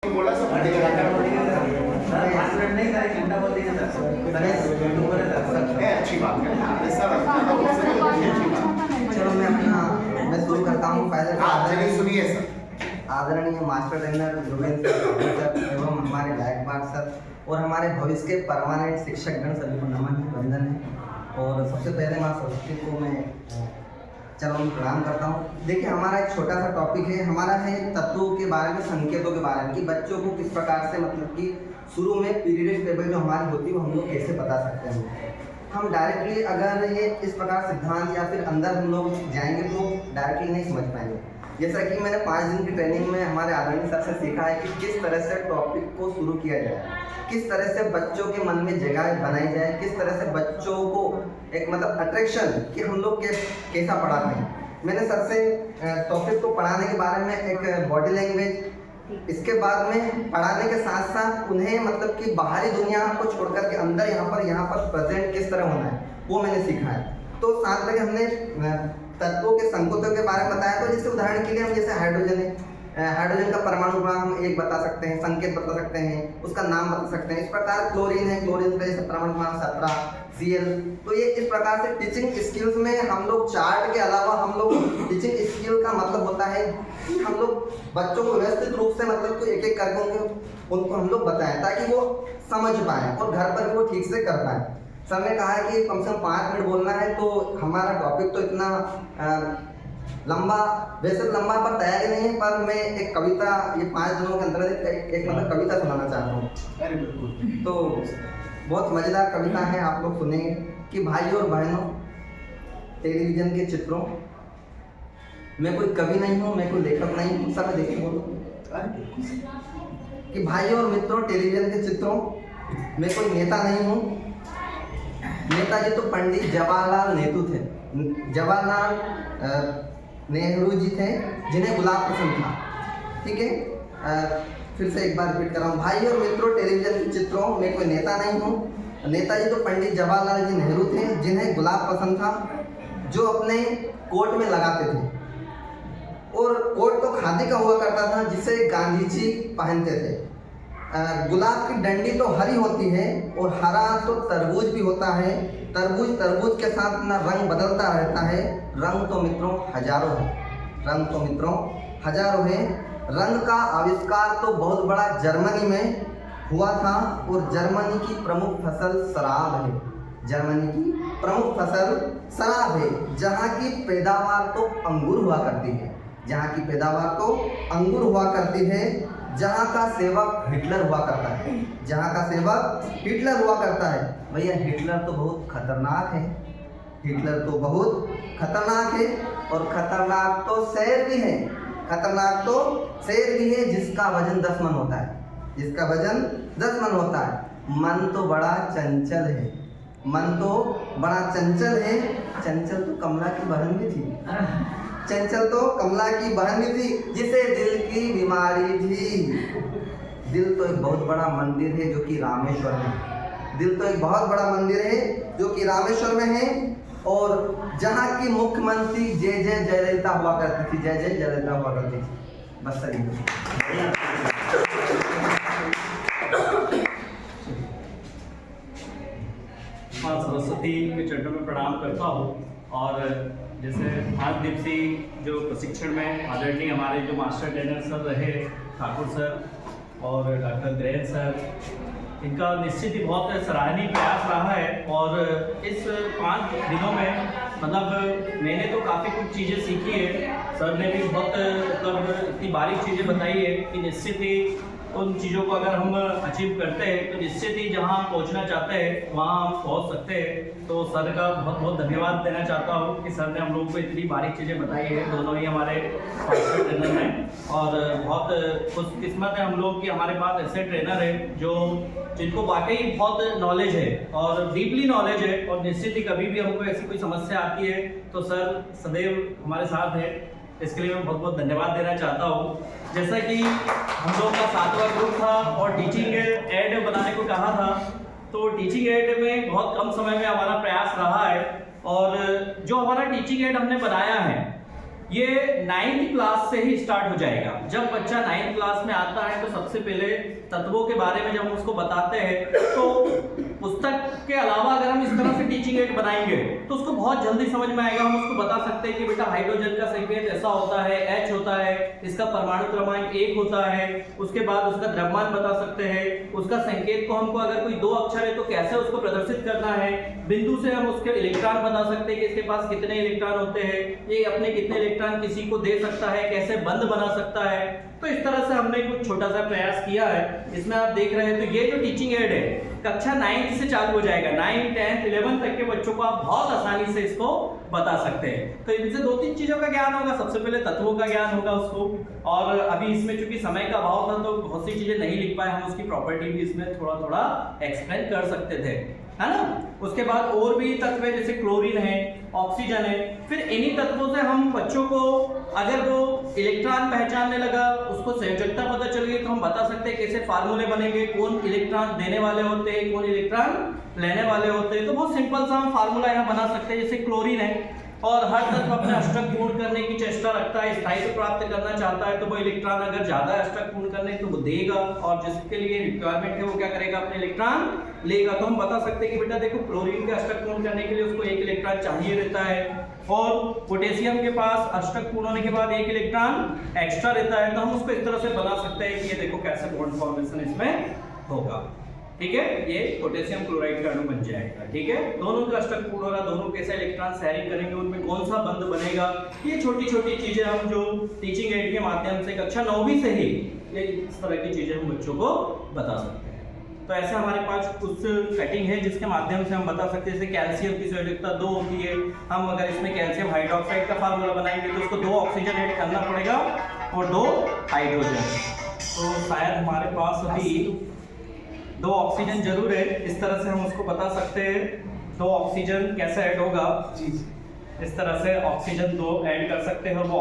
बोला सब नहीं अच्छी बात है चलो मैं शुरू करता हूँ। पहले चलिए सुनिए सर। आदरणीय मास्टर ट्रेनर योगेंद्र सर एवं हमारे गायकवाड़ सर और हमारे भविष्य के परमानेंट शिक्षकगण सभी को नमन वंदन है। और सबसे पहले माँ सरस्वती को मैं चरण प्रणाम करता हूँ। देखिए हमारा एक छोटा सा टॉपिक है, हमारा है तत्वों के बारे में, संकेतों के बारे में कि बच्चों को किस प्रकार से मतलब कि शुरू में पीरियडिक टेबल जो हमारी होती है वो हम लोग कैसे बता सकते हैं। हम डायरेक्टली अगर ये इस प्रकार सिद्धांत या फिर अंदर हम लोग जाएंगे तो डायरेक्टली नहीं समझ पाएंगे। जैसा कि मैंने 5 दिन की ट्रेनिंग में हमारे आदरणीय सर से सीखा है कि किस तरह से टॉपिक को शुरू किया जाए, किस तरह से बच्चों के मन में जगह बनाई जाए, किस तरह से बच्चों को एक मतलब अट्रैक्शन कि हम लोग कैसा पढ़ाते हैं। मैंने सर से टॉपिक को पढ़ाने के बारे में एक बॉडी लैंग्वेज, इसके बाद में पढ़ाने के साथ साथ उन्हें मतलब कि बाहरी दुनिया को छोड़कर के अंदर यहाँ पर प्रेजेंट किस तरह होना है वो मैंने सीखा है। तो साथ में हमने तत्वों के संकेतों के बारे में बताया। तो जैसे उदाहरण के लिए हम जैसे हाइड्रोजन है, हाइड्रोजन का परमाणु गुण हम 1 बता सकते हैं, संकेत बता सकते हैं, उसका नाम बता सकते हैं। इस प्रकार क्लोरीन है, क्लोरीन का जैसे परमाणु गुण 17 Cl। तो ये इस प्रकार से टीचिंग स्किल्स में हम लोग चार्ट के अलावा हम लोग टीचिंग स्किल का मतलब होता है कि हम लोग बच्चों को व्यवस्थित रूप से मतलब को एक एक करके उनको हम लोग बताएं ताकि वो समझ पाएँ और घर पर भी वो ठीक से कर पाएँ। सर ने कहा है कि कम से कम 5 मिनट बोलना है, तो हमारा टॉपिक तो इतना लंबा वैसे लंबा पर तैयारी नहीं है, पर मैं एक कविता ये 5 दिनों के अंदर एक मतलब कविता सुनाना चाहता हूँ। अरे बिल्कुल। तो बहुत मज़ेदार कविता है, आप लोग सुनेंगे कि भाइयों और बहनों टेलीविज़न के चित्रों, मैं कोई कवि नहीं हूँ, मैं कोई लेखक नहीं हूँ, सब देखिए बोलो कि भाइयों और मित्रों टेलीविज़न के चित्रों, मैं कोई नेता नहीं हूँ। नेताजी तो पंडित जवाहरलाल नेहरू थे, जवाहरलाल नेहरू जी थे जिन्हें गुलाब पसंद था। ठीक है, फिर से एक बार रिपीट कर रहा हूँ। भाई और मित्रों टेलीविजन के चित्रों, मैं कोई नेता नहीं हूँ। नेताजी तो पंडित जवाहरलाल जी नेहरू थे जिन्हें गुलाब पसंद था, जो अपने कोट में लगाते थे। और कोट तो खादी का हुआ करता था जिसे गांधी जी पहनते थे। गुलाब की डंडी तो हरी होती है और हरा तो तरबूज भी होता है। तरबूज के साथ अपना रंग बदलता रहता है। रंग तो मित्रों हजारों है, रंग तो मित्रों हजारों है। रंग का आविष्कार तो बहुत बड़ा जर्मनी में हुआ था और जर्मनी की प्रमुख फसल शराब है। जर्मनी की प्रमुख फसल शराब है, जहाँ की पैदावार तो अंगूर हुआ करती है, जहाँ की पैदावार तो अंगूर हुआ करती है। जहाँ का सेवक हिटलर हुआ करता है, जहाँ का सेवक हिटलर हुआ करता है। भैया हिटलर तो बहुत खतरनाक है, हिटलर तो बहुत खतरनाक है। और खतरनाक तो शेर भी है, खतरनाक तो शेर भी है जिसका वजन 10 मन होता है, जिसका वजन 10 मन होता है। मन तो बड़ा चंचल है, मन तो बड़ा चंचल है। चंचल तो कमला की बहन भी थी, चंचल तो कमला की बहन भी थी जिसे दिल की बीमारी थी। दिल तो एक बहुत बड़ा मंदिर है जो कि रामेश्वर में, दिल तो एक बहुत बड़ा मंदिर है जो कि रामेश्वर में है। और जहाँ की मुख्यमंत्री जय जयललिता हुआ करती थी, जय जयललिता हुआ करती थी। बस सही। माँ सरस्वती के चरणों में प्रणाम करता हूँ। और जैसे 5 दिवसीय जो प्रशिक्षण में आदरणीय हमारे जो मास्टर ट्रेनर सर रहे, ठाकुर सर और डॉक्टर ग्रेन सर, इनका निश्चित ही बहुत सराहनीय प्रयास रहा है। और इस 5 दिनों में मतलब मैंने तो काफ़ी कुछ चीज़ें सीखी है, सर ने भी बहुत मतलब इतनी बारीक चीज़ें बताई है कि निश्चित ही उन चीज़ों को अगर हम अचीव करते हैं तो निश्चित ही जहाँ हम पहुँचना चाहते हैं वहाँ हम पहुँच सकते हैं। तो सर का बहुत बहुत धन्यवाद देना चाहता हूँ कि सर ने हम लोग को इतनी बारीक चीज़ें बताई है, दोनों ही हमारे मास्टर ट्रेनर हैं। और बहुत खुशकिस्मत है हम लोग कि हमारे पास ऐसे ट्रेनर हैं जो जिनको वाकई बहुत नॉलेज है और डीपली नॉलेज है। और निश्चित ही कभी भी हमको ऐसी कोई समस्या आती है तो सर सदैव हमारे साथ है, इसके लिए मैं बहुत बहुत धन्यवाद देना चाहता हूँ। जैसा कि हम लोग का 7वां ग्रुप था और टीचिंग एड बनाने को कहा था, तो टीचिंग एड में बहुत कम समय में हमारा प्रयास रहा है। और जो हमारा टीचिंग एड हमने बनाया है ये 9th क्लास से ही स्टार्ट हो जाएगा। जब बच्चा 9th क्लास में आता है तो सबसे पहले तत्वों के बारे में जब हम उसको बताते हैं तो पुस्तक के अलावा अगर हम इस तरह से टीचिंग एड बनाएंगे तो उसको बहुत जल्दी समझ में आएगा। हम उसको बता सकते हैं कि बेटा हाइड्रोजन का संकेत ऐसा होता है, H होता है, इसका परमाणु क्रमांक 1 होता है, उसके बाद उसका द्रव्यमान बता सकते हैं, उसका संकेत को हमको अगर कोई 2 अक्षर है तो कैसे उसको प्रदर्शित करना है, बिंदु से हम उसके इलेक्ट्रॉन बता सकते हैं कि इसके पास कितने इलेक्ट्रॉन होते हैं, ये अपने कितने इलेक्ट्रॉन किसी को दे सकता है, कैसे बंद बना सकता है। तो इस तरह से हमने कुछ छोटा सा प्रयास किया है। इसमें आप देख रहे हैं तो ये जो टीचिंग एड है कक्षा 9 से चालू हो जाएगा। 9, 10, 11 तक के बच्चों को आप बहुत आसानी से इसको बता सकते हैं। तो इनसे 2-3 चीजों का ज्ञान होगा। सबसे पहले तत्वों का ज्ञान होगा उसको, और अभी इसमें चूंकि समय का अभाव था तो बहुत सी चीजें नहीं लिख पाए, हम उसकी प्रॉपर्टी भी इसमें थोड़ा थोड़ा एक्सप्लेन कर सकते थे, है ना। उसके बाद और भी तत्व है जैसे क्लोरीन है, ऑक्सीजन है। फिर इन्हीं तत्वों से हम बच्चों को अगर वो इलेक्ट्रॉन पहचानने लगा, उसको संयोजकता पता चल गई, तो हम बता सकते हैं कैसे फार्मूले बनेंगे, कौन इलेक्ट्रॉन देने वाले होते हैं, कौन इलेक्ट्रॉन लेने वाले होते हैं। तो बहुत सिंपल सा हम फार्मूला यहाँ बना सकते हैं। जैसे क्लोरीन है और हर तत्व अपने अष्टक पूर्ण करने की चेष्टा रखता है, स्थायित्व प्राप्त करना चाहता है, तो वो इलेक्ट्रॉन अगर ज्यादा अष्टक पूर्ण करने तो वो देगा, और जिसके लिए रिक्वायरमेंट है वो क्या करेगा, अपने इलेक्ट्रॉन लेगा। तो हम बता सकते हैं कि बेटा देखो क्लोरीन के अष्टक पूर्ण करने के लिए उसको 1 इलेक्ट्रॉन चाहिए रहता है, और पोटेशियम के पास अष्टक पूर्ण होने के बाद 1 इलेक्ट्रॉन एक्स्ट्रा रहता है। तो हम उसको इस तरह से बना सकते हैं कि ये देखो कैसे बॉन्ड फॉर्मेशन इसमें होगा, ठीक है। ये पोटेशियम क्लोराइड का अणु बन जाएगा, ठीक है। दोनों का अष्टक पूर्ण हो रहा, दोनों कैसे इलेक्ट्रॉन शेयरिंग करेंगे, उनमें कौन सा बंध बनेगा, ये छोटी छोटी चीजें हम जो टीचिंग एड के माध्यम से कक्षा 9वीं से ही ये इस तरह की चीजें हम बच्चों को बता सकते हैं। तो ऐसे हमारे पास कुछ सेटिंग है जिसके माध्यम से हम बता सकते हैं। जैसे कैल्शियम की संयोजकता 2 होती है, हम अगर इसमें कैल्शियम हाइड्रोक्साइड का फार्मूला बनाएंगे तो उसको 2 ऑक्सीजन ऐड करना पड़ेगा और 2 हाइड्रोजन। तो शायद हमारे पास अभी 2 ऑक्सीजन जरूर है, इस तरह से हम उसको बता सकते हैं 2 ऑक्सीजन कैसे ऐड होगा। इस तरह से ऑक्सीजन 2 ऐड कर सकते हैं और वो